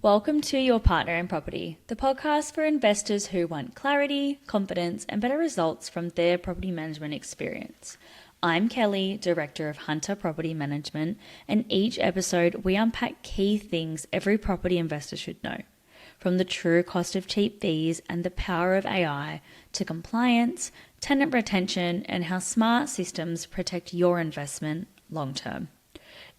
Welcome to Your Partner in Property, the podcast for investors who want clarity, confidence, and better results from their property management experience. I'm Kelly, Director of Hunter Property Management, and each episode we unpack key things every property investor should know, from the true cost of cheap fees and the power of AI to compliance, tenant retention, and how smart systems protect your investment long term.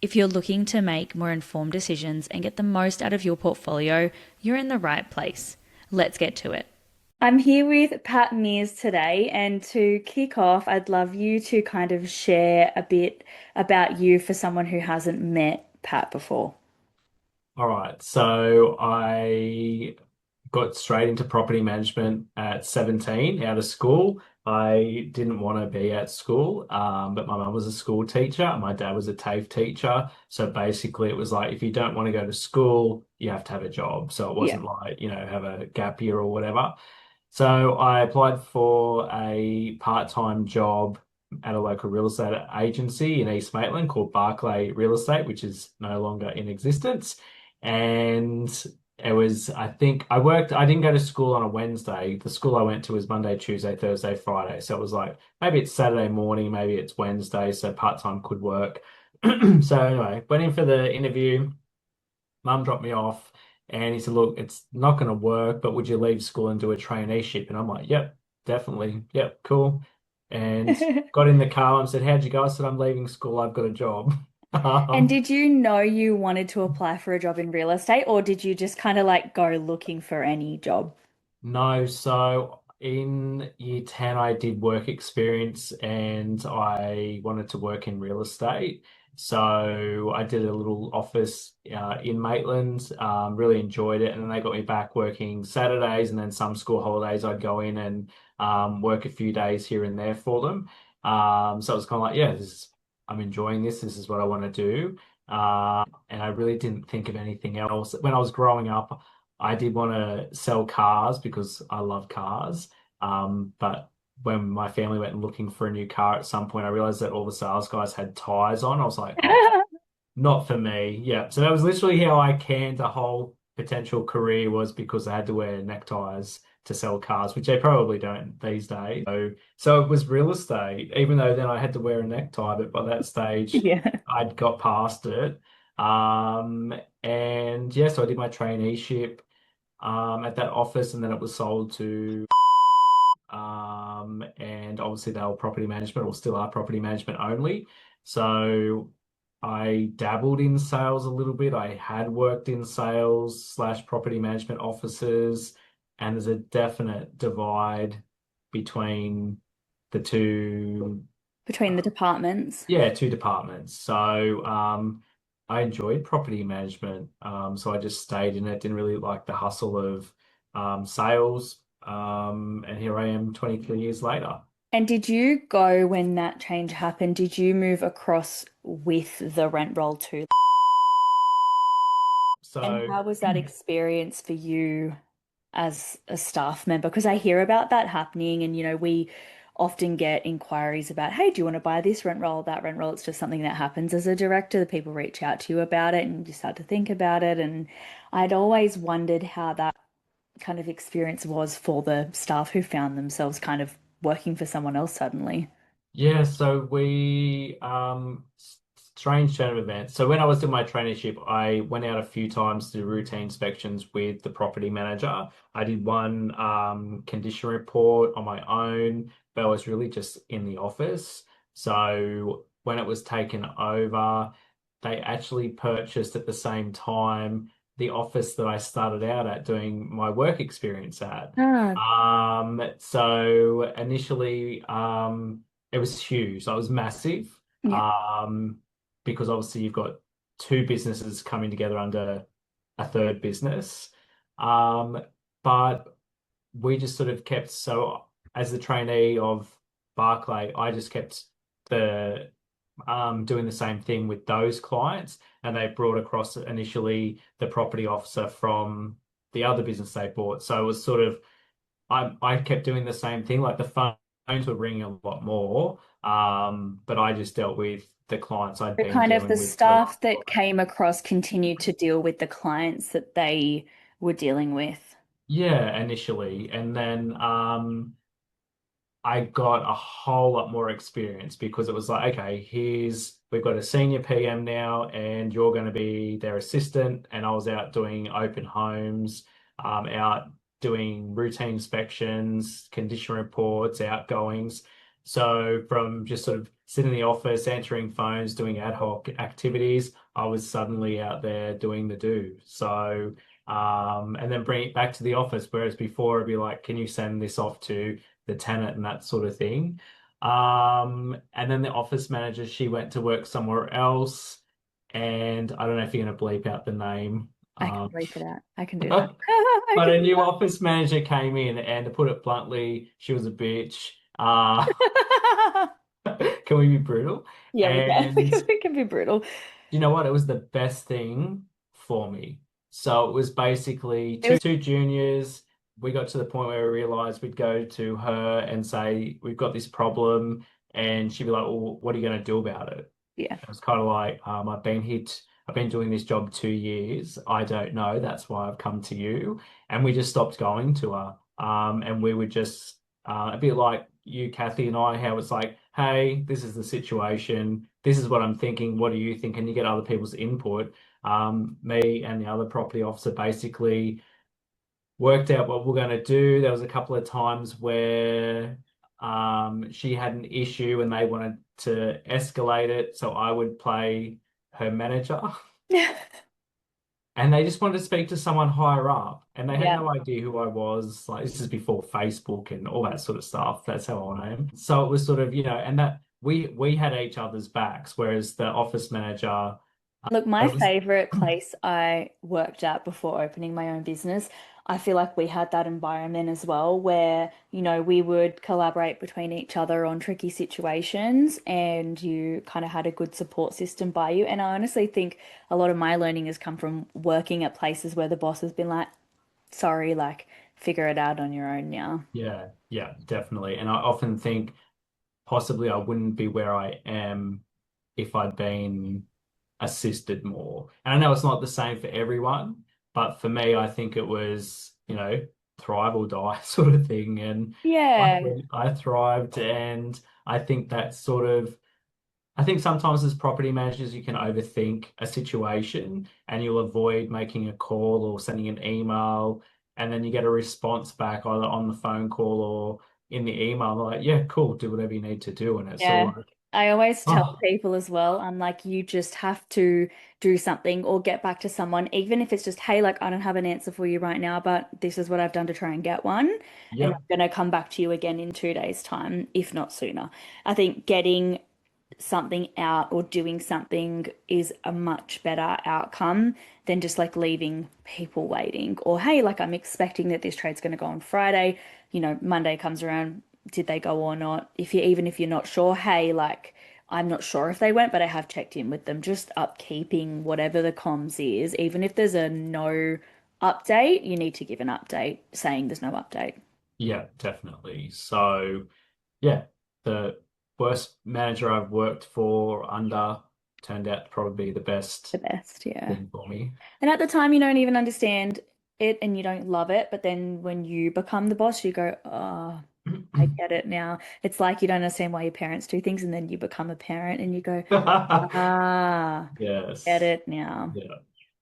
If you're looking to make more informed decisions and get the most out of your portfolio, you're in the right place. Let's get to it. I'm here with Pat Mears today, and to kick off, I'd love you to kind of share a bit about you for someone who hasn't met Pat before. All right. So I got straight into property management at 17 out of school. I didn't want to be at school, but my mum was a school teacher and my dad was a TAFE teacher. So basically, it was like if you don't want to go to school, you have to have a job. So it Yeah. wasn't like, have a gap year or whatever. So I applied for a part-time job at a local real estate agency in East Maitland called Barclay Real Estate, which is no longer in existence. And it was, I think I didn't go to school on a Wednesday. The school I went to was Monday, Tuesday, Thursday, Friday. So it was like maybe it's Saturday morning, maybe it's Wednesday, so part-time could work. So anyway, went in for the interview. Mum dropped me off and he said, look, it's not going to work, but would you leave school and do a traineeship? And I'm like, yep, definitely. Yep, cool. And got in the car and said, how'd you go? I said, I'm leaving school. I've got a job. And Um, did you know you wanted to apply for a job in real estate, or did you just kind of like go looking for any job? no, so in year 10, I did work experience and I wanted to work in real estate. So I did a little office in Maitland, really enjoyed it. And then they got me back working Saturdays and then some school holidays, I'd go in and work a few days here and there for them. So it was kind of like, yeah, I'm enjoying this. This is what I want to do. And I really didn't think of anything else. When I was growing up, I did want to sell cars because I love cars. But when my family went looking for a new car at some point, I realized that all the sales guys had ties on. I was like, oh, not for me. Yeah. So that was literally how I canned a whole potential career was because I had to wear neckties to sell cars, which they probably don't these days. So it was real estate, even though then I had to wear a necktie, but by that stage Yeah. I'd got past it. Um, and yeah, so I did my traineeship at that office, and then it was sold to and obviously they were property management or still are property management only. So I dabbled in sales a little bit. I had worked in sales slash property management offices, and there's a definite divide between the two, Between the departments. yeah, two departments. So I enjoyed property management. So I just stayed in it, didn't really like the hustle of sales. And here I am 23 years later. And did you go when that change happened? Did you move across with the rent roll too? And So how was that experience for you as a staff member? Because I hear about that happening, and we often get inquiries about, hey, do you want to buy this rent roll, that rent roll? It's just something that happens as a director. The people reach out to you about it, and you start to think about it. And I'd always wondered how that kind of experience was for the staff who found themselves kind of working for someone else suddenly. yeah, so we strange turn of events. So when I was doing my traineeship, I went out a few times to do routine inspections with the property manager. I did one condition report on my own, but I was really just in the office. So when it was taken over, they actually purchased at the same time the office that I started out at doing my work experience at. Ah, So initially, it was huge. So it was massive. yeah. Um, because obviously you've got two businesses coming together under a third business. Um, but we just sort of kept so as the trainee of Barclay, I just kept the doing the same thing with those clients, and they brought across initially the property officer from the other business they bought. So it was sort of I kept doing the same thing. Like the phones were ringing a lot more, but I just dealt with the clients I'd So been kind of the dealing with for. staff that came across continued to deal with the clients that they were dealing with. Yeah, initially. And then I got a whole lot more experience because it was like, okay, we've got a senior PM now, and you're going to be their assistant. And I was out doing open homes, out doing routine inspections, condition reports, outgoings. So from just sort of sitting in the office, answering phones, doing ad hoc activities, I was suddenly out there doing the do. So, and then bring it back to the office, whereas before it'd be like, can you send this off to the tenant and that sort of thing. And then the office manager, she went to work somewhere else, and I don't know if you're going to bleep out the name. I can bleep it out. I can do that. But I a can. new office manager came in, and to put it bluntly, she was a bitch. Can we be brutal? Yeah, we can. And We can be brutal. you know what? It was the best thing for me. So it was basically It was, two juniors. We got to the point where we realized we'd go to her and say, we've got this problem. And she'd be like, well, what are you going to do about it? yeah. It was kind of like, I've been doing this job 2 years. I don't know. That's why I've come to you. And we just stopped going to her. And we would just, a bit like you, Kathy, and I, how it's like, hey, this is the situation. This is what I'm thinking. What do you think? And you get other people's input. Me and the other property officer basically worked out what we're going to do. There was a couple of times where she had an issue and they wanted to escalate it, so I would play her manager. And they just wanted to speak to someone higher up, and they had Yeah. no idea who I was. Like, this is before Facebook and all that sort of stuff. That's how I am. So it was sort of, and that we had each other's backs, whereas the office manager, Look, my it was, favorite place I worked at before opening my own business, I feel like we had that environment as well where, we would collaborate between each other on tricky situations and you kind of had a good support system by you. And I honestly think a lot of my learning has come from working at places where the boss has been like, sorry, like, figure it out on your own now. yeah, yeah, definitely. And I often think possibly I wouldn't be where I am if I'd been assisted more. And I know it's not the same for everyone, but for me, I think it was, thrive or die sort of thing. And Yeah. luckily I thrived. And I think that sort of, I think sometimes as property managers, you can overthink a situation and you'll avoid making a call or sending an email. And then you get a response back either on the phone call or in the email. They're like, yeah, cool, do whatever you need to do. And it's sort Yeah. of like, I always tell oh, people as well, I'm like, you just have to do something or get back to someone, even if it's just, hey, like, I don't have an answer for you right now, but this is what I've done to try and get one. And I'm yep, going to come back to you again in 2 days' time, if not sooner. I think getting something out or doing something is a much better outcome than just like leaving people waiting. Or, hey, like I'm expecting that this trade's going to go on Friday. Monday comes around. Did they go or not? Even if you're not sure, hey, like I'm not sure if they went, but I have checked in with them. Just upkeeping whatever the comms is. Even if there's a no update, you need to give an update saying there's no update. yeah, definitely. So, yeah, the worst manager I've worked for under turned out to probably be the best The best, yeah. thing for me. And at the time, you don't even understand it and you don't love it. But then when you become the boss, you go, oh, I get it now. It's like you don't understand why your parents do things, and then you become a parent and you go, ah, get Yes. it now. Yeah.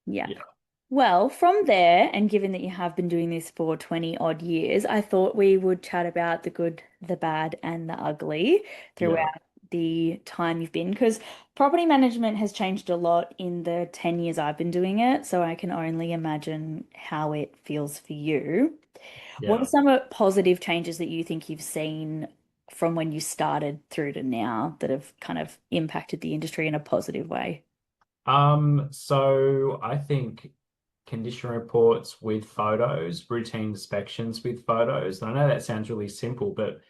Yeah. Yeah. Well, from there, and given that you have been doing this for 20 odd years, I thought we would chat about the good, the bad, and the ugly Yeah. throughout the time you've been, because property management has changed a lot in the 10 years I've been doing it. So I can only imagine how it feels for you. What are Yeah. some positive changes that you think you've seen from when you started through to now that have kind of impacted the industry in a positive way? So I think condition reports with photos, routine inspections with photos. And I know that sounds really simple, but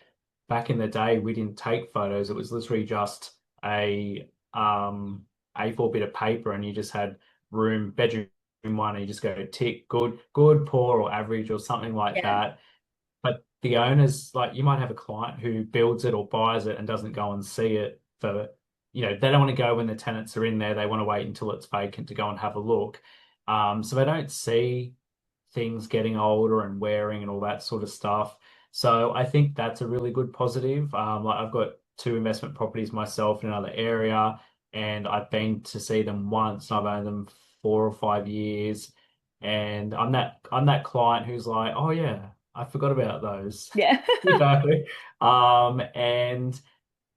back in the day, we didn't take photos. It was literally just a A4 bit of paper, and you just had bedroom one, and you just go tick, good, good, poor, or average, or something like Yeah. that. But the owners, like, you might have a client who builds it or buys it and doesn't go and see it for they don't want to go when the tenants are in there. They want to wait until it's vacant to go and have a look. So they don't see things getting older and wearing and all that sort of stuff. So I think that's a really good positive. Like I've got two investment properties myself in another area, and I've been to see them once. And I've owned them 4 or 5 years, and I'm that client who's like, oh yeah, I forgot about those, Yeah. you know. And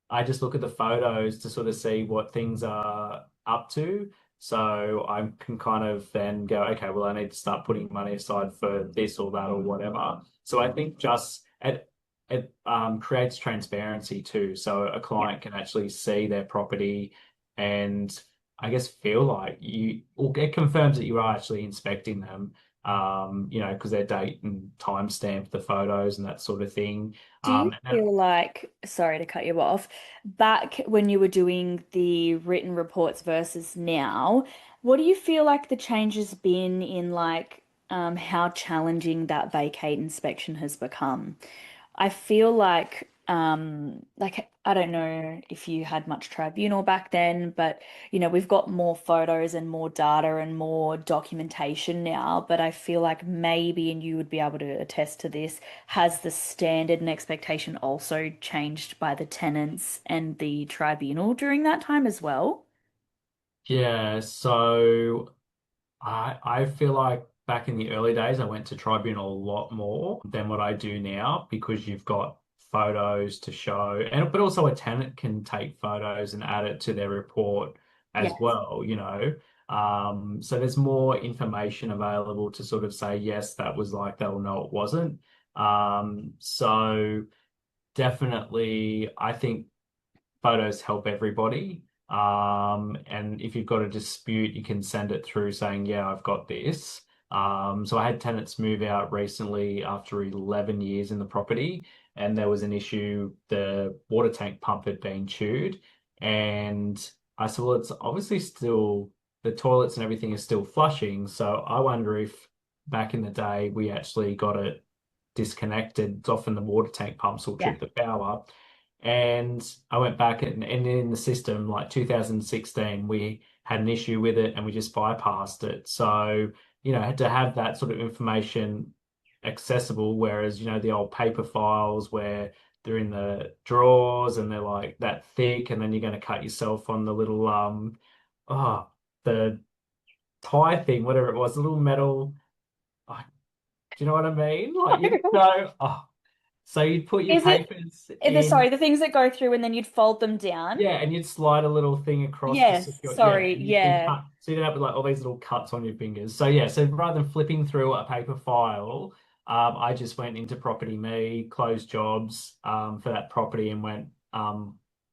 I just look at the photos to sort of see what things are up to. So I can kind of then go, okay, well, I need to start putting money aside for this or that or whatever. So I think just it creates transparency too. So a Yeah. client can actually see their property and I guess feel like or it confirms that you are actually inspecting them, because they're date and time stamp the photos and that sort of thing. Do you And then feel like, sorry to cut you off, back when you were doing the written reports versus now, what do you feel like the change has been in like how challenging that vacate inspection has become? I feel like I don't know if you had much tribunal back then, but we've got more photos and more data and more documentation now, but I feel like maybe, and you would be able to attest to this, has the standard and expectation also changed by the tenants and the tribunal during that time as well? yeah, so I feel like back in the early days, I went to tribunal a lot more than what I do now because you've got photos to show, and but also a tenant can take photos and add it to their report as Yes. well. So there's more information available to sort of say, yes, that was like that, or no, it wasn't. So definitely, I think photos help everybody. And if you've got a dispute, you can send it through saying, yeah, I've got this. So I had tenants move out recently after 11 years in the property, and there was an issue. The water tank pump had been chewed. And I said, well, it's obviously still, the toilets and everything is still flushing. So I wonder if back in the day we actually got it disconnected. Often the water tank pumps will Yeah. trip the power. And I went back and in the system, like 2016, we had an issue with it and we just bypassed it. So, had to have that sort of information accessible, whereas, the old paper files where they're in the drawers and they're like that thick, and then you're going to cut yourself on the little oh the tie thing, whatever it was, the little metal. Oh, do you know what I mean? Like you know, so you'd put your Is it papers in. sorry, the things that go through and then you'd fold them down? Yeah, and you'd slide a little thing across to Yes, secure. Yeah, sorry, and you can yeah. cut. So you don't have like all these little cuts on your fingers. So yeah, so rather than flipping through a paper file, I just went into Property Me, closed jobs for that property, and went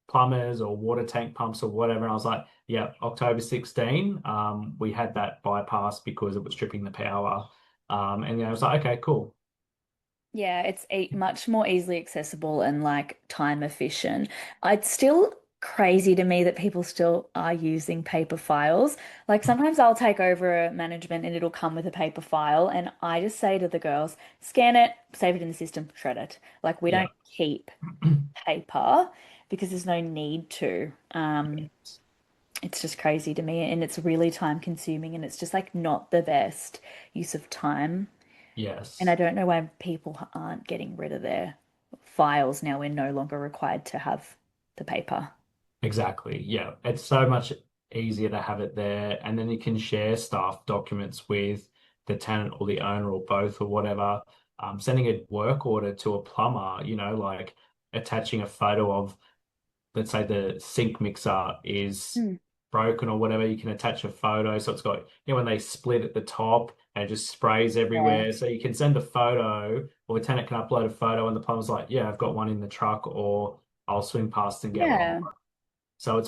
plumbers or water tank pumps or whatever. And I was like, yeah, October 16, we had that bypass because it was stripping the power. And then I was like, okay, cool. Yeah, it's much more easily accessible and like time efficient. It's still crazy to me that people still are using paper files. Like sometimes I'll take over a management and it'll come with a paper file, and I just say to the girls, scan it, save it in the system, shred it. Like we Yeah. don't keep paper because there's no need to. It's just crazy to me, and it's really time consuming, and it's just like not the best use of time. And I Yes. don't know why people aren't getting rid of their files now. We're no longer required to have the paper. Exactly. Yeah. It's so much easier to have it there. And then you can share stuff, documents with the tenant or the owner or both or whatever. Sending a work order to a plumber, like attaching a photo of, let's say the sink mixer is Mm. broken or whatever, you can attach a photo. So it's got, when they split at the top and it just sprays Yeah. everywhere. So you can send a photo or the tenant can upload a photo and the plumber's like, yeah, I've got one in the truck, or I'll swing past and get one. Yeah. So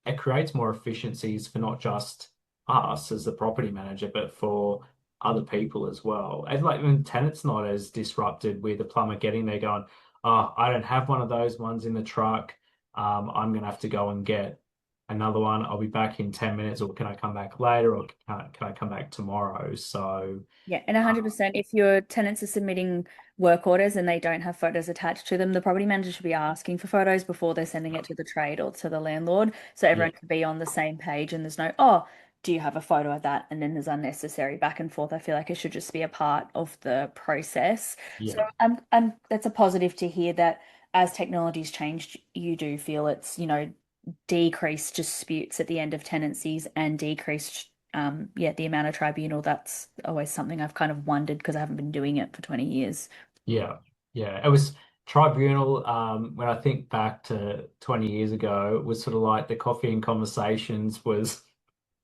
it creates more efficiencies for not just us as the property manager, but for other people as well. And like when tenants not as disrupted with the plumber getting there going, oh, I don't have one of those ones in the truck. I'm gonna have to go and get another one, I'll be back in 10 minutes, or can I come back later, or can I come back tomorrow? So, Yeah, and uh, 100%, if your tenants are submitting work orders and they don't have photos attached to them, the property manager should be asking for photos before they're sending it to the trade or to the landlord, so yeah, everyone can be on the same page and there's no, oh, do you have a photo of that? And then there's unnecessary back and forth. I feel like it should just be a part of the process. So yeah, that's a positive to hear that as technology's changed, you do feel it's, decreased disputes at the end of tenancies and decreased yeah, the amount of tribunal. That's always something I've kind of wondered because I haven't been doing it for 20 years. yeah, yeah. It was tribunal. When I think back to 20 years ago, it was sort of like the coffee and conversations was,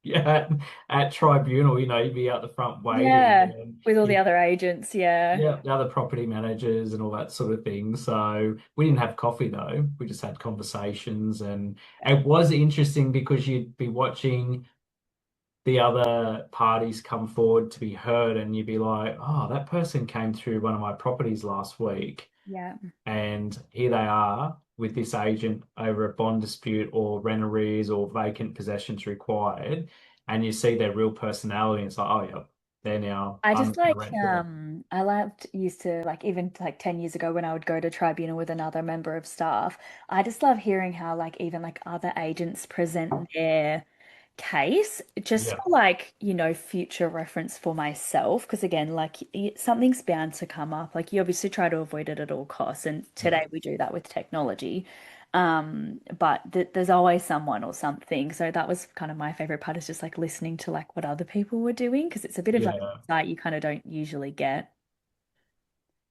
yeah, at tribunal, you'd be out the front waiting, Yeah, and with all the you other agents, yeah. yeah, the other property managers and all that sort of thing. So we didn't have coffee though. We just had conversations, and it was interesting because you'd be watching the other parties come forward to be heard, and you'd be like, "Oh, that person came through one of my properties last week, Yeah. and here they are with this agent over a bond dispute or rent arrears or vacant possessions required." And you see their real personality, and it's like, "Oh, yeah, they're now, I I'm just not going to like rent to them." I loved used to like even like 10 years ago when I would go to tribunal with another member of staff. I just love hearing how like even like other agents present their case just Yeah. for like, future reference for myself. Because again, like something's bound to come up. Like you obviously try to avoid it at all costs. And Yeah. today we do that with technology. But there's always someone or something. So that was kind of my favorite part is just like listening to like what other people were doing because it's a bit of like Yeah. insight you kind of don't usually get.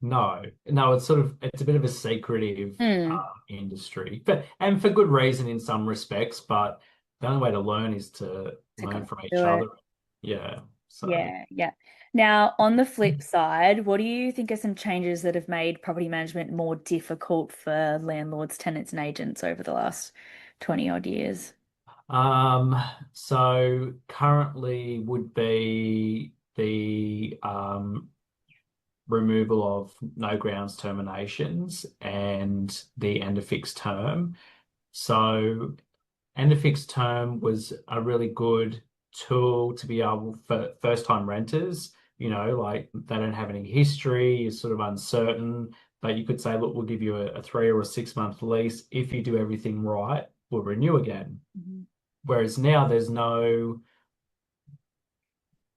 No, no, it's a bit of a secretive Mm. industry, but and for good reason in some respects. But the only way to learn is to To go learn from each do it. other. Yeah. So Yeah, yeah. Now, on the flip side, what do you think are some changes that have made property management more difficult for landlords, tenants, and agents over the last 20 odd years? um so currently would be the removal of no grounds terminations and the end of fixed term. So end of fixed term was a really good tool to be able for first time renters, like they don't have any history, you're sort of uncertain, but you could say, look, we'll give you a 3 or 6 month lease. If you do everything right, we'll renew again. Mhm. Whereas now there's no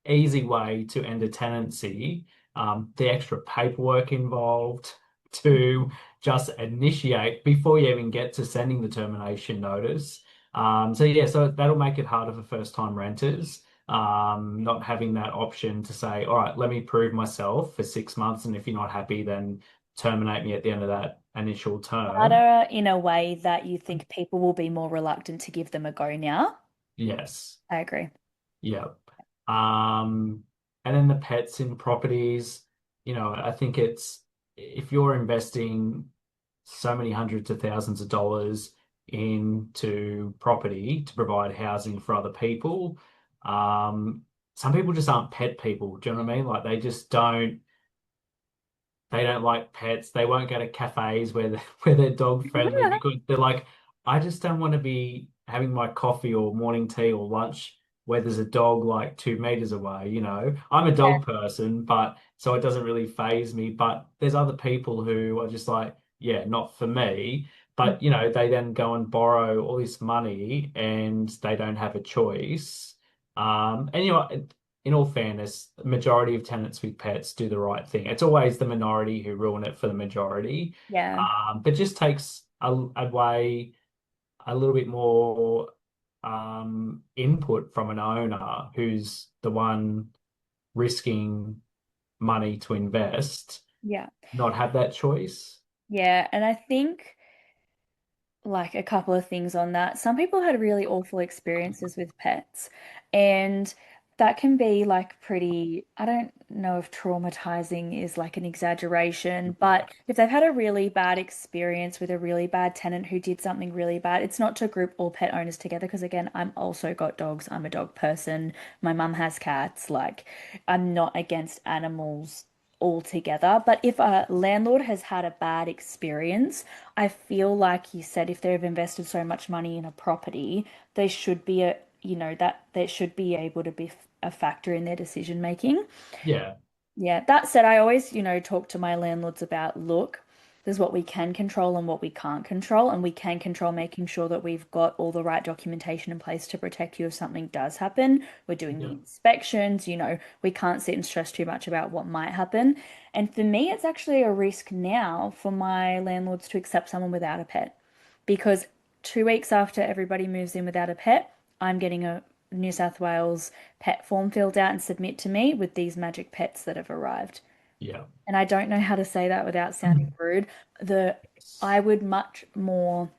easy way to end a tenancy. The extra paperwork involved to just initiate before you even get to sending the termination notice. So yeah, so that'll make it harder for first time renters. Not having that option to say, all right, let me prove myself for 6 months, and if you're not happy, then terminate me at the end of that initial term. Harder in a way that you think people will be more reluctant to give them a go now. Yes. I agree. Yeah. Um, and then the pets in properties, I think it's if you're investing so many hundreds of thousands of dollars into property to provide housing for other people, um, some people just aren't pet people. Do you know what I mean? Like they don't like pets. They won't go to cafes where where they're dog friendly because they're like, I just don't want to be having my coffee or morning tea or lunch where there's a dog like 2 meters away. I'm a Yeah. dog person, but so it doesn't really faze me. But there's other people who are just like, yeah, not for me. But they then go and borrow all this money and they don't have a choice. And in all fairness, the majority of tenants with pets do the right thing. It's always the minority who ruin it for the majority. Yeah. But just takes away a little bit more input from an owner who's the one risking money to invest, Yeah. not have that choice. Yeah. And I think like a couple of things on that. Some people had really awful experiences with pets, and that can be like pretty, I don't know if traumatizing is like an exaggeration, but if they've had a really bad experience with a really bad tenant who did something really bad, it's not to group all pet owners together because again, I'm also got dogs. I'm a dog person. My mum has cats. Like, I'm not against animals altogether. But if a landlord has had a bad experience, I feel like you said if they've invested so much money in a property, they should be that they should be able to be a factor in their decision making. Yeah, Yeah, that said, I always, talk to my landlords about, look, there's what we can control and what we can't control, and we can control making sure that we've got all the right documentation in place to protect you if something does happen. We're doing the yeah, inspections, we can't sit and stress too much about what might happen. And for me, it's actually a risk now for my landlords to accept someone without a pet, because 2 weeks after everybody moves in without a pet, I'm getting a New South Wales pet form filled out and submit to me with these magic pets that have arrived. yeah. And I don't know how to say that without sounding rude. The I would much more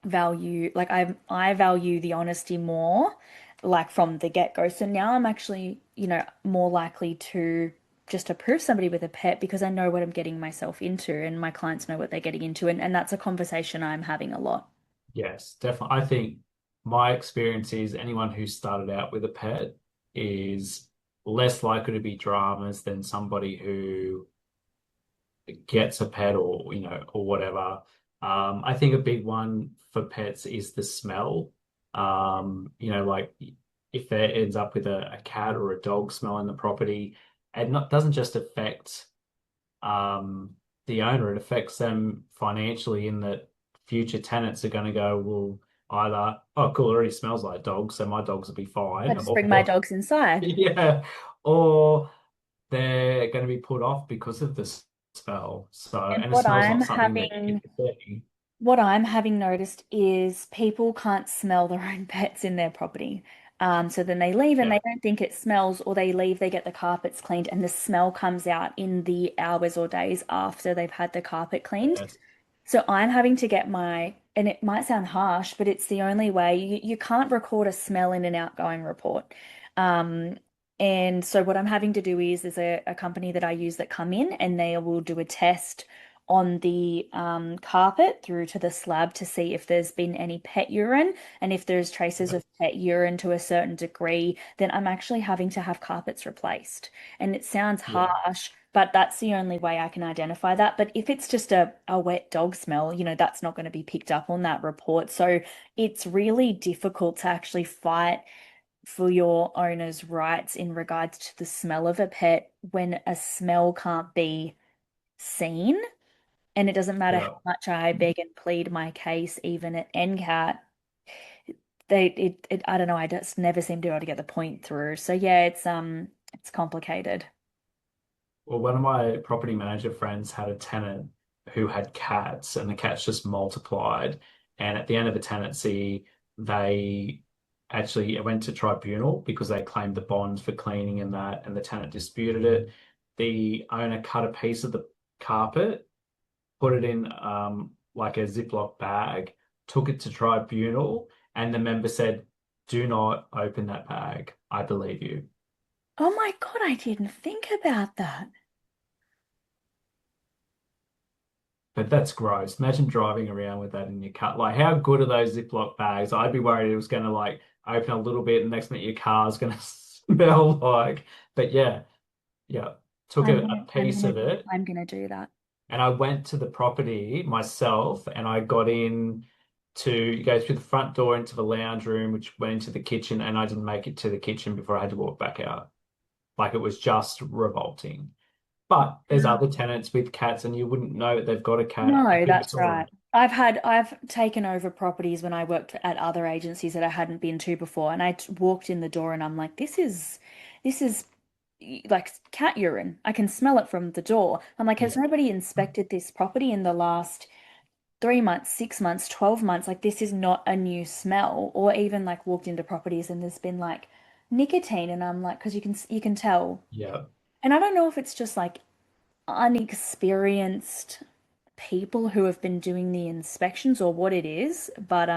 value, like I value the honesty more, like from the get-go. So now I'm actually, more likely to just approve somebody with a pet because I know what I'm getting myself into and my clients know what they're getting into. And that's a conversation I'm having a lot. Yes, definitely. I think my experience is anyone who started out with a pet is less likely to be dramas than somebody who gets a pet or or whatever. I think a big one for pets is the smell. Like if there ends up with a cat or a dog smell in the property, and not doesn't just affect the owner, it affects them financially in that future tenants are going to go, well, either, oh, cool, it already smells like dogs, so my dogs will be I fine, just bring my or dogs inside. yeah, or they're going to be put off because of the smell. So, And and the smell's not something that you can see. what I'm having noticed is people can't smell their own pets in their property. So then they leave and Yeah, they don't think it smells, or they leave, they get the carpets cleaned, and the smell comes out in the hours or days after they've had the carpet cleaned. yes, So I'm having to get and it might sound harsh, but it's the only way. You can't record a smell in an outgoing report. Um, and so what I'm having to do is there's a company that I use that come in and they will do a test on the carpet through to the slab to see if there's been any pet urine. And if there's traces yeah, of pet urine to a certain degree, then I'm actually having to have carpets replaced. And it sounds yeah, harsh, but that's the only way I can identify that. But if it's just a wet dog smell, that's not going to be picked up on that report. So it's really difficult to actually fight for your owner's rights in regards to the smell of a pet when a smell can't be seen. And it doesn't matter how yeah. much I beg and plead my case, even at NCAT, I don't know, I just never seem to be able to get the point through. So yeah, it's complicated. Well, one of my property manager friends had a tenant who had cats, and the cats just multiplied. And at the end of the tenancy, they actually went to tribunal because they claimed the bond for cleaning and that, and the tenant disputed it. The owner cut a piece of the carpet, put it in like a Ziploc bag, took it to tribunal, and the member said, "Do not open that bag. I believe you." Oh my God, I didn't think about that. But that's gross. Imagine driving around with that in your car. Like, how good are those Ziploc bags? I'd be worried it was going to like open a little bit, and next minute your car's going to smell like. But yeah, yeah. Took a piece of it, I'm gonna do that. and I went to the property myself, and I got in to go through the front door into the lounge room, which went into the kitchen, and I didn't make it to the kitchen before I had to walk back out. Like it was just revolting. But there's other tenants with cats, and you wouldn't know that they've got a cat No, if you that's saw right. them. I've taken over properties when I worked at other agencies that I hadn't been to before, and walked in the door and I'm like, this is like cat urine. I can smell it from the door. I'm like, has Yeah, nobody inspected this property in the last 3 months, 6 months, 12 months? Like, this is not a new smell. Or even like walked into properties and there's been like nicotine, and I'm like, because you can tell. yeah. And I don't know if it's just like unexperienced people who have been doing the inspections or what it is, but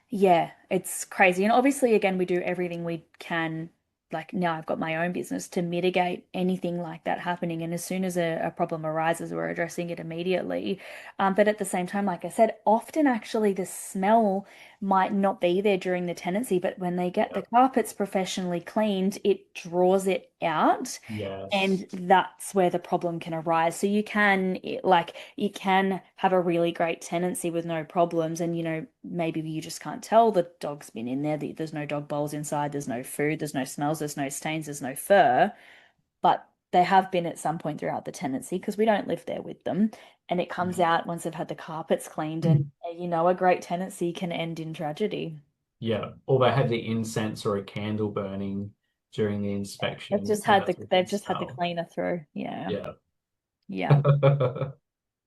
yeah, it's crazy. And obviously again we do everything we can like now I've got my own business to mitigate anything like that happening. And as soon as a problem arises, we're addressing it immediately. But at the same time, like I said, often actually the smell might not be there during the tenancy, but when they get the Yeah. carpets professionally cleaned, it draws it out. Yes. And that's where the problem can arise. So you can have a really great tenancy with no problems, and maybe you just can't tell the dog's been in there. There's no dog bowls inside. There's no food. There's no smells. There's no stains. There's no fur. But they have been at some point throughout the tenancy because we don't live there with them, and it comes out once they've had the carpets cleaned. And a great tenancy can end in tragedy. Yeah. Or they had the incense or a candle burning during the inspection, and that's what you They've can just had the smell. cleaner through. Yeah. Yeah. Yeah.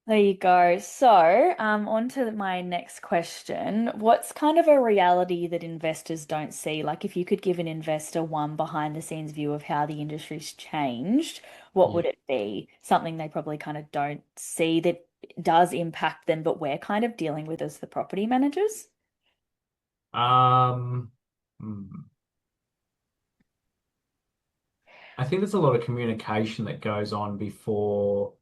There you go. So, on to my next question. What's kind of a reality that investors don't see? Like, if you could give an investor one behind the scenes view of how the industry's changed, what Yeah. would it be? Something they probably kind of don't see that does impact them, but we're kind of dealing with as the property managers. Um, hmm. I think there's a lot of communication that goes on before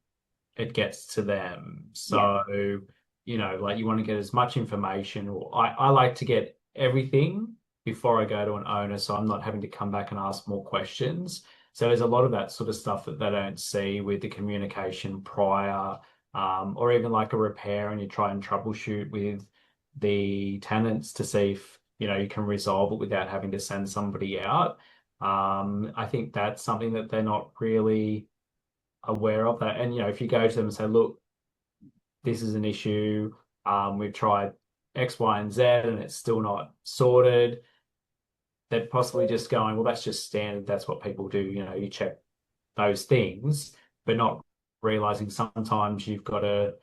it gets to them. Yeah. So, like you want to get as much information, or I like to get everything before I go to an owner, so I'm not having to come back and ask more questions. So there's a lot of that sort of stuff that they don't see with the communication prior, or even like a repair, and you try and troubleshoot with the tenants to see if, you can resolve it without having to send somebody out. I think that's something that they're not really aware of that. And if you go to them and say, look, this is an issue, we've tried X, Y, and Z, and it's still not sorted, they're possibly just going, well, that's just standard. That's what people do. You check those things, but not realizing sometimes you've got to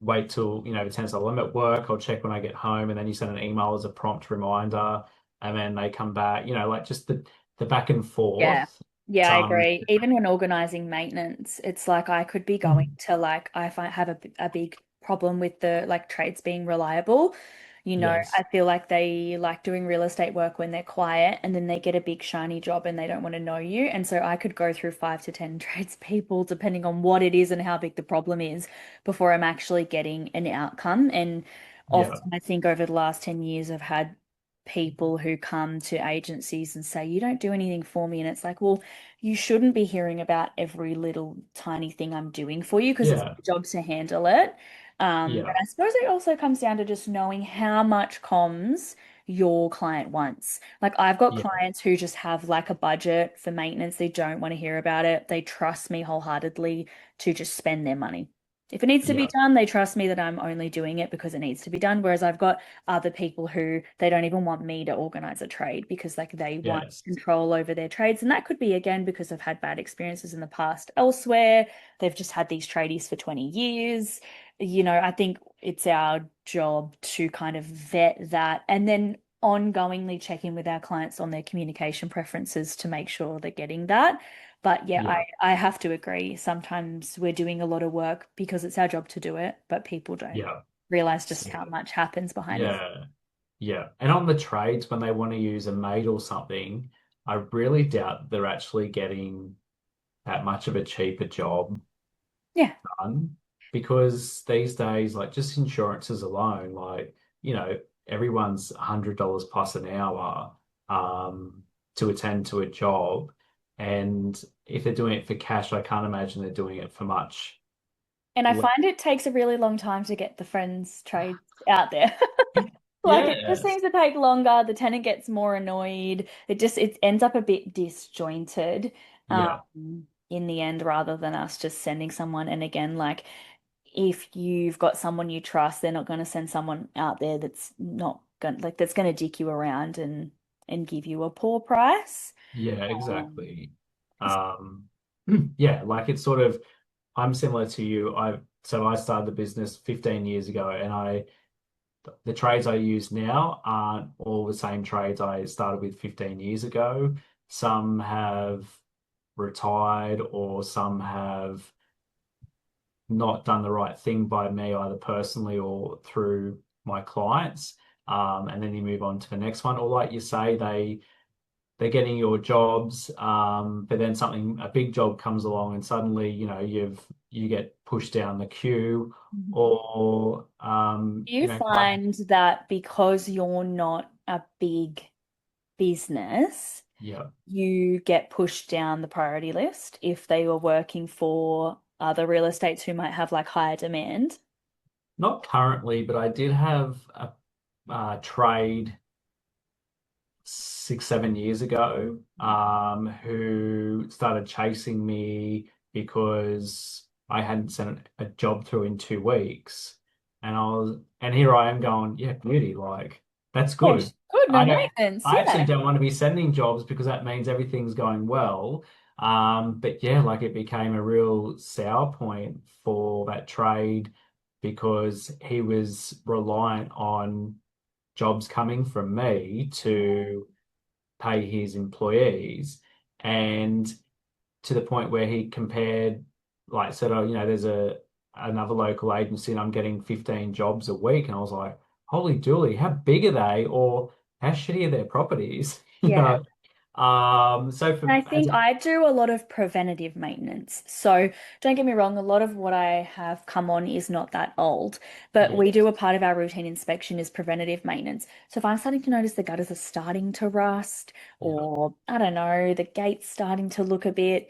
wait till, the tenants are, I'm at work, I'll check when I get home, and then you send an email as a prompt reminder, and then they come back, like just the back and Yeah. forth. Yeah, I Um, agree. Even when organizing maintenance, it's like I could be going to like I find have a big problem with the like trades being reliable. I yes, feel like they like doing real estate work when they're quiet and then they get a big shiny job and they don't want to know you. And so I could go through 5 to 10 tradespeople depending on what it is and how big the problem is before I'm actually getting an outcome. And yeah, often I think over the last 10 years I've had people who come to agencies and say, you don't do anything for me. And it's like, well, you shouldn't be hearing about every little tiny thing I'm doing for you because it's yeah, my job to handle it. But yeah, I suppose it also comes down to just knowing how much comms your client wants. Like I've got yeah, clients who just have like a budget for maintenance. They don't want to hear about it. They trust me wholeheartedly to just spend their money. If it needs to be yeah, done, they trust me that I'm only doing it because it needs to be done. Whereas I've got other people who they don't even want me to organize a trade because like they want yes, control over their trades. And that could be again because they've had bad experiences in the past elsewhere. They've just had these tradies for 20 years. I think it's our job to kind of vet that and then ongoingly check in with our clients on their communication preferences to make sure they're getting that. But yeah, yeah, I have to agree. Sometimes we're doing a lot of work because it's our job to do it, but people don't yeah. realize just So, how much happens behind us. yeah, yeah. And on the trades, when they want to use a maid or something, I really doubt they're actually getting that much of a cheaper job Yeah. done, because these days, like just insurances alone, like, everyone's $100 plus an hour to attend to a job. And if they're doing it for cash, I can't imagine they're doing it for much And I less. find it takes a really long time to get the friends trades out there. Like it just Yes. seems to take longer. The tenant gets more annoyed. It ends up a bit disjointed Yeah. in the end rather than us just sending someone. And again, like if you've got someone you trust, they're not going to send someone out there that's not going like that's going to dick you around and give you a poor price. Yeah, Um, exactly. Um, yeah, like it's sort of, I'm similar to you. I started the business 15 years ago, and the trades I use now aren't all the same trades I started with 15 years ago. Some have retired, or some have not done the right thing by me, either personally or through my clients. And then you move on to the next one. Or like you say, they're getting your jobs, but then a big job comes along and suddenly, you get pushed down the queue Mhm. or, Do you find that because you're not a big business, yeah, you get pushed down the priority list if they were working for other real estates who might have like higher demand? not currently, but I did have a trade 6, 7 years ago, who started chasing me because I hadn't sent a job through in 2 weeks. And here I am going, yeah, beauty, like that's good. Yes. Good, no I don't, maintenance. I actually Yeah. don't want to be sending jobs because that means everything's going well. But yeah, like it became a real sour point for that trade because he was reliant on jobs coming from me to pay his employees, and to the point where he compared, like, said, oh, there's another local agency and I'm getting 15 jobs a week, and I was like, holy dooly, how big are they, or how shitty are their properties? Yeah. So And for I as think I do a lot of preventative maintenance. So don't get me wrong, a lot of what I have come on is not that old, but yeah, we do a part of our routine inspection is preventative maintenance. So if I'm starting to notice the gutters are starting to rust, yeah, or I don't know, the gate's starting to look a bit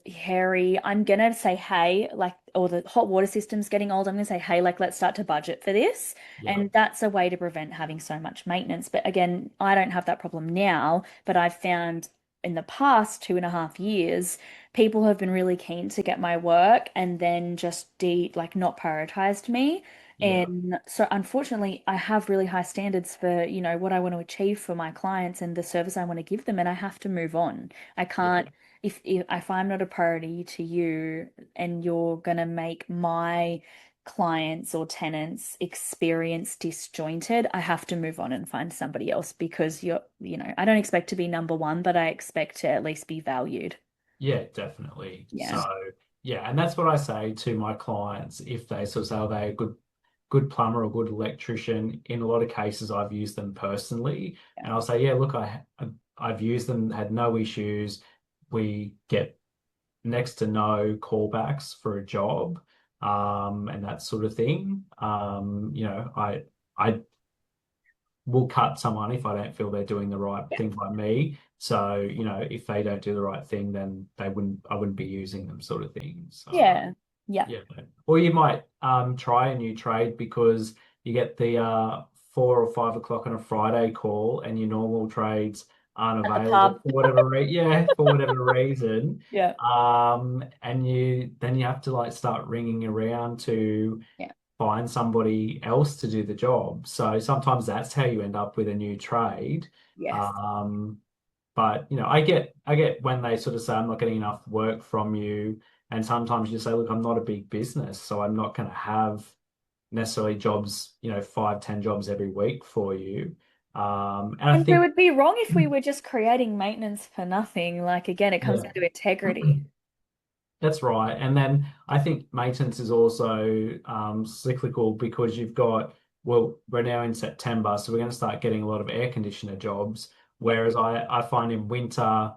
hairy, I'm gonna say, hey, like, or the hot water system's getting old, I'm gonna say, hey, like, let's start to budget for this. yeah, And that's a way to prevent having so much maintenance. But again, I don't have that problem now, but I've found in the past 2.5 years, people have been really keen to get my work and then just like not prioritized me. yeah, And so unfortunately, I have really high standards for, what I want to achieve for my clients and the service I want to give them, and I have to move on. I yeah. can't if I'm not a priority to you and you're gonna make my clients or tenants experience disjointed, I have to move on and find somebody else because I don't expect to be number one, but I expect to at least be valued. Yeah, definitely. Yeah. So, yeah, and that's what I say to my clients if they sort of say, "Oh, they're a good plumber or good electrician." In a lot of cases, I've used them personally, Yeah. and I'll say, "Yeah, look, I've used them, had no issues. We get next to no callbacks for a job, and that sort of thing. I will cut someone if I don't feel they're doing the right Yeah. thing by me. So, if they don't do the right thing, then I wouldn't be using them, sort of thing. So, Yeah. Yeah. yeah. Or you might try a new trade because you get the 4 or 5 o'clock on a Friday call and your normal trades aren't At the available pub. for whatever for whatever reason. Yeah. And you have to like start ringing around to Yeah. find somebody else to do the job. So sometimes that's how you end up with a new trade. Yes. Um, but I get when they sort of say I'm not getting enough work from you, and sometimes you say, look, I'm not a big business, so I'm not going to have necessarily jobs, 5, 10 jobs every week for you. And I And we think, would be wrong if we were just creating maintenance for nothing. Like again, it comes yeah. down to integrity. That's right. And then I think maintenance is also cyclical because well, we're now in September, so we're going to start getting a lot of air conditioner jobs. Yeah. Whereas I find in winter,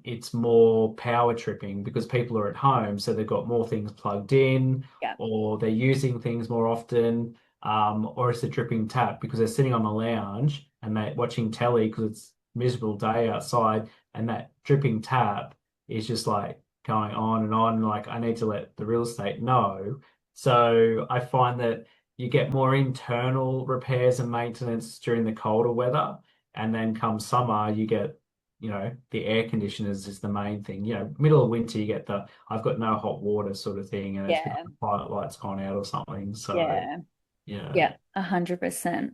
it's more power tripping because people are at home, so they've got more things plugged in, Yeah. or they're using things more often, or it's a dripping tap because they're sitting on the lounge and they're watching telly because it's a miserable day outside, and that dripping tap is just like going on and on. Like I need to let the real estate know. So I find that you get more internal repairs and maintenance during the colder weather. And then come summer, you get, the air conditioners is the main thing. Middle of winter, you get the I've got no hot water sort of thing, and it's because Yeah. the pilot light's gone out or something. So, Yeah. yeah. Yeah. 100%.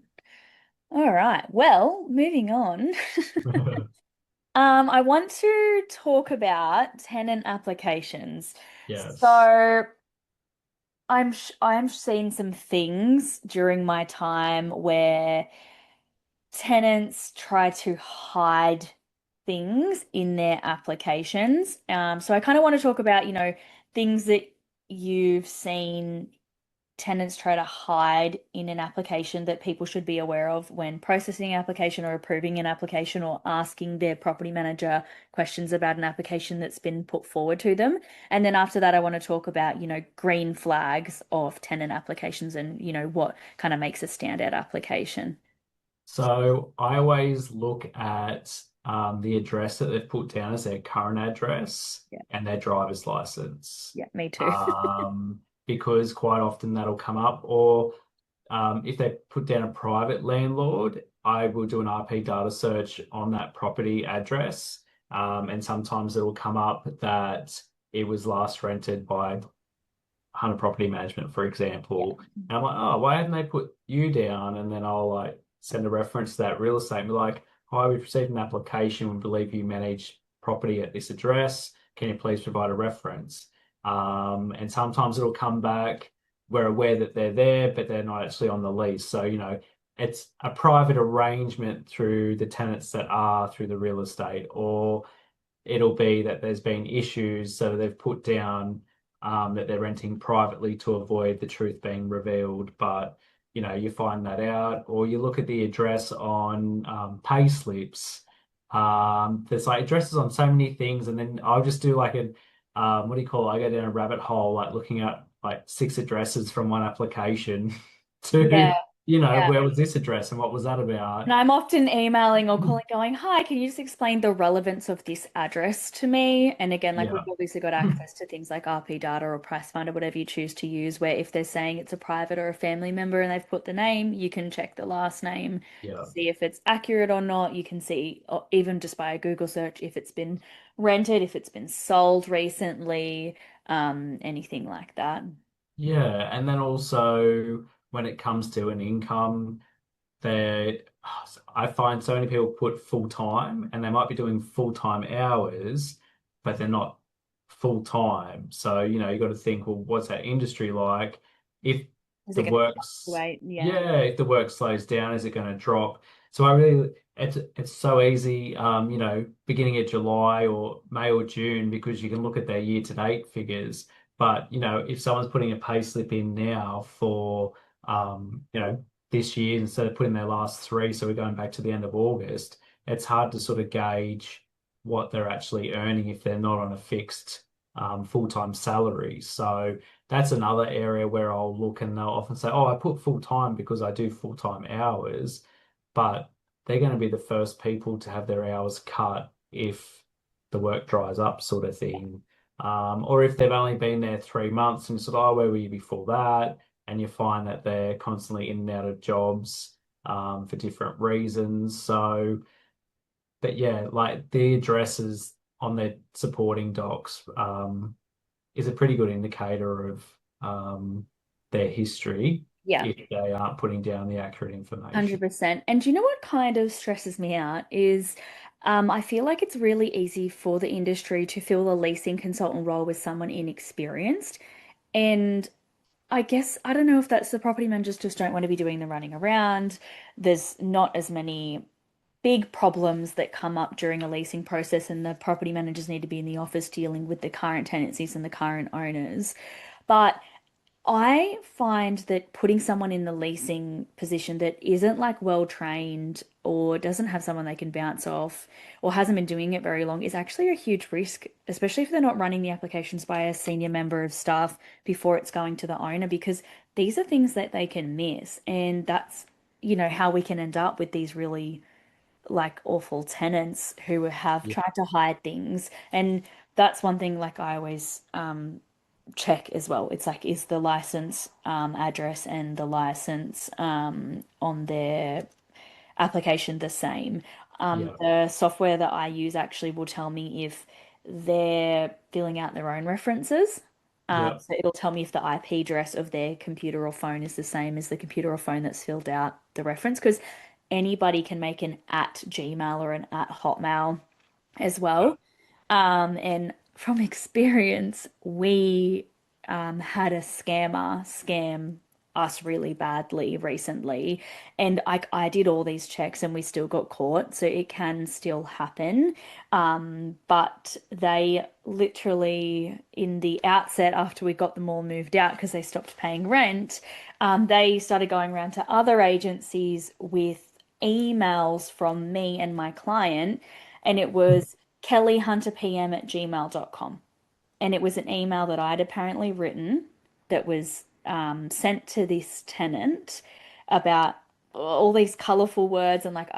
All right. Well, moving on. I want to talk about tenant applications. Yes. So I'm seeing some things during my time where tenants try to hide things in their applications. So I kind of want to talk about, things that you've seen tenants try to hide in an application that people should be aware of when processing an application or approving an application or asking their property manager questions about an application that's been put forward to them. And then after that, I want to talk about, green flags of tenant applications and, what kind of makes a standout application. So I always look at the address that they've put down as their current address Yeah. and their driver's license, Yeah, me too. because quite often that'll come up. Or if they put down a private landlord, I will do an RP data search on that property address, and sometimes it'll come up that it was last rented by Hunter Property Management, for Yeah. example. And I'm like, oh, why haven't they put you down? And then I'll like send a reference to that real estate and be like, hi, we've received an application. We believe you manage property at this address. Can you please provide a reference? And sometimes it'll come back. We're aware that they're there, but they're not actually on the lease. So, it's a private arrangement through the tenants that are through the real estate, or it'll be that there's been issues, so they've put down that they're renting privately to avoid the truth being revealed. But you find that out, or you look at the address on pay slips. There's like addresses on so many things, and then I'll just do like a what do you call it? I go down a rabbit hole, like looking at like six addresses from one application Yeah. to, Yeah. where was this address and what was that And about? I'm often emailing or calling, going, "Hi, can you just explain the relevance of this address to me?" And again, like we've Yeah. obviously got access to things like RP data or price finder, whatever you choose to use, where if they're saying it's a private or a family member and they've put the name, you can check the last name to Yeah. see if it's accurate or not. You can see, or even just by a Google search, if it's been rented, if it's been sold recently, anything like that. Yeah, and then also when it comes to an income, they I find so many people put full time and they might be doing full time hours, but they're not full time. So, you got to think, well, what's that industry like? If Is it the going to work's fluctuate? Yeah. Yeah, if the work slows down, is it going to drop? So I really it's so easy, beginning of July or May or June, because you can look at their year to date figures. But, if someone's putting a pay slip in now for this year instead of putting their last three, so we're going back to the end of August, it's hard to sort of gauge what they're actually earning if they're not on a fixed full-time salary. So that's another area where I'll look, and they'll often say, oh, I put full-time because I do full-time hours, but they're going to be the first people to have their hours cut if the work dries up, sort of thing. Or if they've only been there 3 months and sort of, oh, where were you before that? And you find that they're constantly in and out of jobs for different reasons. So, but yeah, like the addresses on their supporting docs is a pretty good indicator of their history Yeah. if they aren't putting down the accurate information. 100%. And do you know what kind of stresses me out is I feel like it's really easy for the industry to fill the leasing consultant role with someone inexperienced. And I guess I don't know if that's the property managers just don't want to be doing the running around. There's not as many big problems that come up during a leasing process, and the property managers need to be in the office dealing with the current tenancies and the current owners. But I find that putting someone in the leasing position that isn't like well trained or doesn't have someone they can bounce off or hasn't been doing it very long is actually a huge risk, especially if they're not running the applications by a senior member of staff before it's going to the owner, because these are things that they can miss. And that's, how we can end up with these really like awful tenants who have Yeah, tried to hide things. And that's one thing like I always check as well. It's like, is the license address and the license on their application the same? yeah, The software that I use actually will tell me if they're filling out their own references. yeah, So it'll tell me if the IP address of their computer or phone is the same as the computer or phone that's filled out the reference, because anybody can make an at Gmail or an at Hotmail as yeah. well. And from experience, we had a scammer scam. us really badly recently. And I did all these checks and we still got caught. So it can still happen. But they literally, in the outset, after we got them all moved out because they stopped paying rent, they started going around to other agencies with emails from me and my client. And it was kellyhunterpm@gmail.com. And it was an email that I'd apparently written that was sent to this tenant about all these colorful words and, like,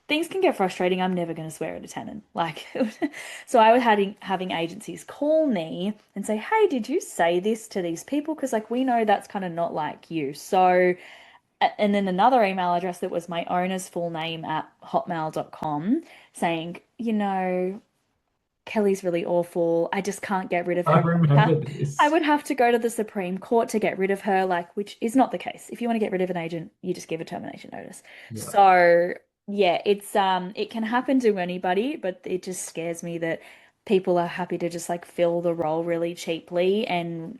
things can get frustrating. I'm never going to swear at a tenant. Like, so I was having agencies call me and say, "Hey, did you say this to these people? Because, like, we know that's kind of not like you." So, and then another email address that was my owner's full name at hotmail.com saying, Kelly's really awful. I just can't get rid of I her. remember I this. would have to go to the Supreme Court to get rid of her, like, which is not the case. If you want to get rid of an agent, you just give a termination notice. Yeah. So yeah, it can happen to anybody, but it just scares me that people are happy to just like fill the role really cheaply, and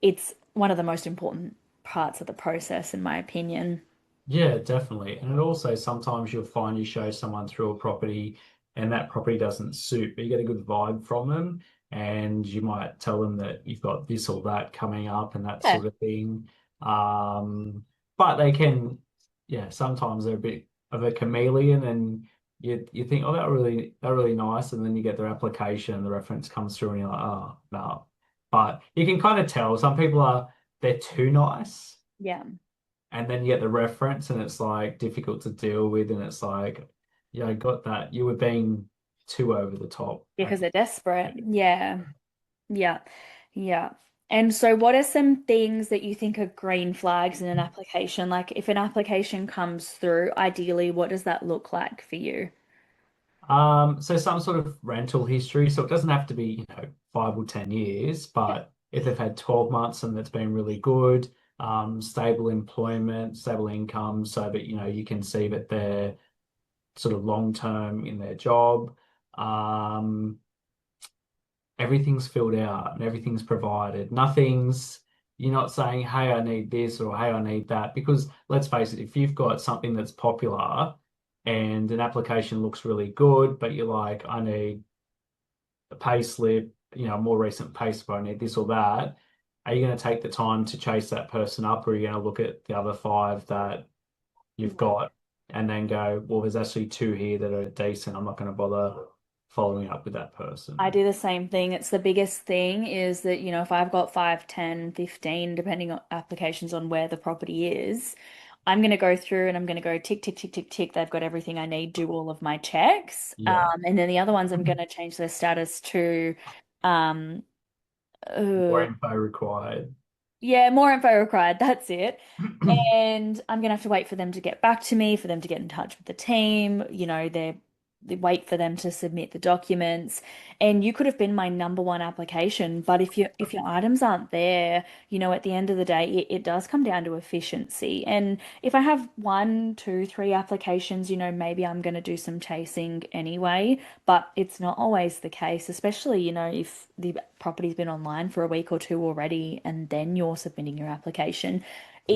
it's one of the most important parts of the process, in my opinion. Yeah, definitely. And it also sometimes you'll find you show someone through a property and that property doesn't suit, but you get a good vibe from them. And you might tell them that you've got this or that coming up and that Yeah. sort of thing. But they can, yeah, sometimes they're a bit of a chameleon and you think, oh, they're really nice. And then you get their application and the reference comes through and you're like, oh, no. But you can kind of tell some people they're too nice Yeah. and then you get the reference and it's like difficult to deal with and it's like yeah I got that you were being too over the top Because like they're desperate. Yeah. Yeah. Yeah. And so, what are some things that you think are green flags in an application? Like, if an application comes through, ideally, what does that look like for you? so some sort of rental history so it doesn't have to be 5 or 10 years Yeah. but if they've had 12 months and it's been really good stable employment stable income so that you can see that they're sort of long term in their job um everything's filled out and everything's provided. You're not saying, hey, I need this or hey, I need that. Because let's face it, if you've got something that's popular and an application looks really good, but you're like, I need a pay slip, a more recent pay slip, I need this or that. Are you going to take the time to chase that person up or are you going to look at the other five that you've got and then go, well, there's actually two here that are decent. I'm not going to bother following up with that I person. do the same thing. It's the biggest thing is that, if I've got 5, 10, 15, depending on applications on where the property is, I'm going to go through and I'm going to go tick, tick, tick, tick, tick. They've got everything I need, do all of my checks. Yeah. And then the other ones, I'm going to change their status to, um, More uh, info required. yeah, more info required. That's it. And I'm gonna have to wait for them to get back to me, for them to get in touch with the team. They wait for them to submit the documents. And you could have been my number one application, but if your items aren't there, at the end of the day, it does come down to efficiency. And if I have one, two, three applications, maybe I'm gonna do some chasing anyway. But it's not always the case, especially, if the property's been online for a week or two already and then you're submitting your application.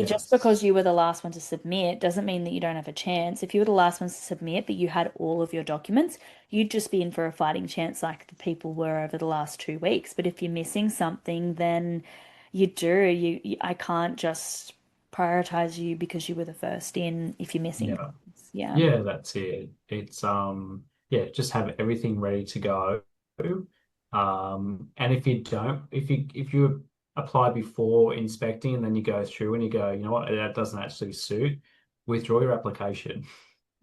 Just because Yes. you were the last one to submit doesn't mean that you don't have a chance. If you were the last one to submit, but you had all of your documents, you'd just be in for a fighting chance like the people were over the last 2 weeks. But if you're missing something, then you do. I can't just prioritize you because you were the first in if you're missing Yeah. things. Yeah. Yeah, that's it. It's yeah, just have everything ready to go. And if you don't, if you apply before inspecting and then you go through and you go, you know what, that doesn't actually suit, withdraw your application.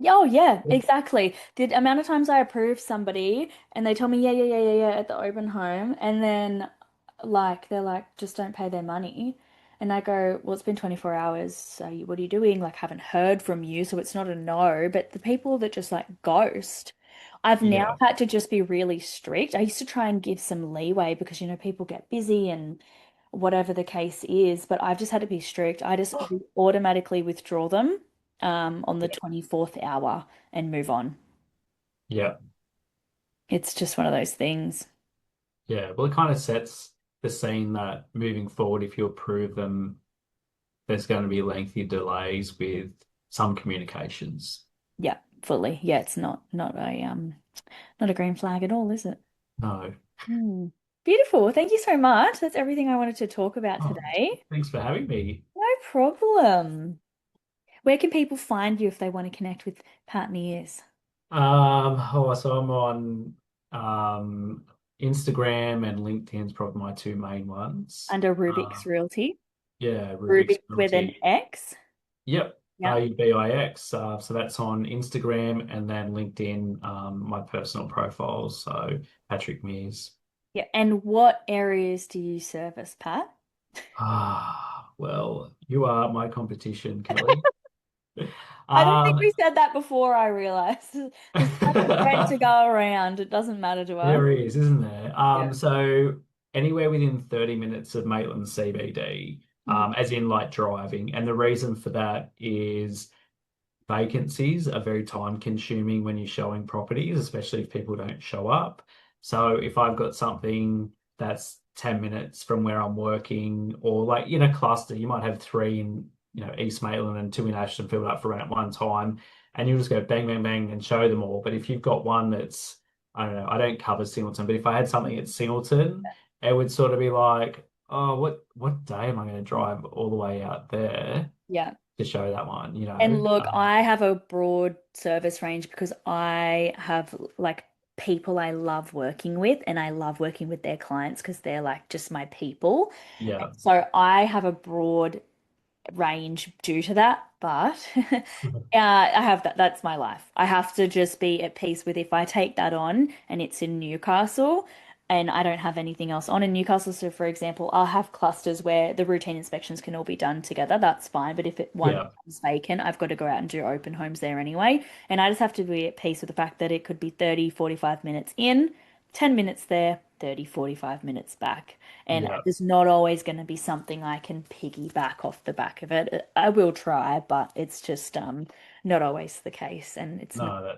Oh yeah, exactly. The amount of times I approve somebody and they tell me yeah, yeah, yeah, yeah, yeah at the open home, and then like they're like just don't pay their money, and I go, well, it's been 24 hours, so what are you doing? Like haven't heard from you, so it's not a no. But the people that just like ghost, I've now Yeah. had to just be really strict. I used to try and give some leeway because people get busy and whatever the case is, but I've just had to be strict. I just automatically withdraw them on the 24th hour and move on. Yeah. It's just one of those things. Yeah. Well, it kind of sets the scene that moving forward, if you approve them there's going to be lengthy delays with some communications. Yeah, fully. Yeah, it's not a green flag at all, is it? No. Hmm. Beautiful. Thank you so much. That's everything I wanted to talk about Oh, today. thanks for having me. No problem. Where can people find you if they want to connect with Pat Mears? So I'm on um, Instagram and LinkedIn's probably my two main ones. Under Uh, Rubik's Realty. yeah, Rubik's Rubik's with an Realty. X. Yep, Yeah. Rubix. So that's on Instagram and then LinkedIn, my personal profiles. So Patrick Mears. Yeah. And what areas do you service, Pat? Well, you are my competition, Kelly. I don't think Um, we said that before, I realized. There's so much rent to go around. It doesn't matter to us. there is, isn't there? Yeah. So anywhere within 30 minutes of Maitland CBD, Mm. as in like driving. And the reason for that is vacancies are very time consuming when you're showing properties, especially if people don't show up. So if I've got something that's 10 minutes from where I'm working, or like in a cluster, you might have three in, East Maitland and two in Ashton filled up for rent at one time, and you'll just go bang, bang, bang and show them all. But if you've got one that's, I don't know, I don't cover Singleton, but if I had something at Singleton, it would sort of be like, oh, what day am I going to drive all the way out there Yeah. to show that one, And look, I have a broad service range because I have like people I love working with and I love working with their clients because they're like just my people. Yeah. So I have a broad range due to that, but I have that. That's my life. I have to just be at peace with if I take that on and it's in Newcastle and I don't have anything else on in Newcastle. So, for example, I'll have clusters where the routine inspections can all be done together. That's fine. But if one Yeah. becomes vacant, I've got to go out and do open homes there anyway. And I just have to be at peace with the fact that it could be 30, 45 minutes in, 10 minutes there, 30, 45 minutes back. And Yeah. there's not always going to be something I can piggyback off the back of it. I will try, but it's just not always the case, and it's not No,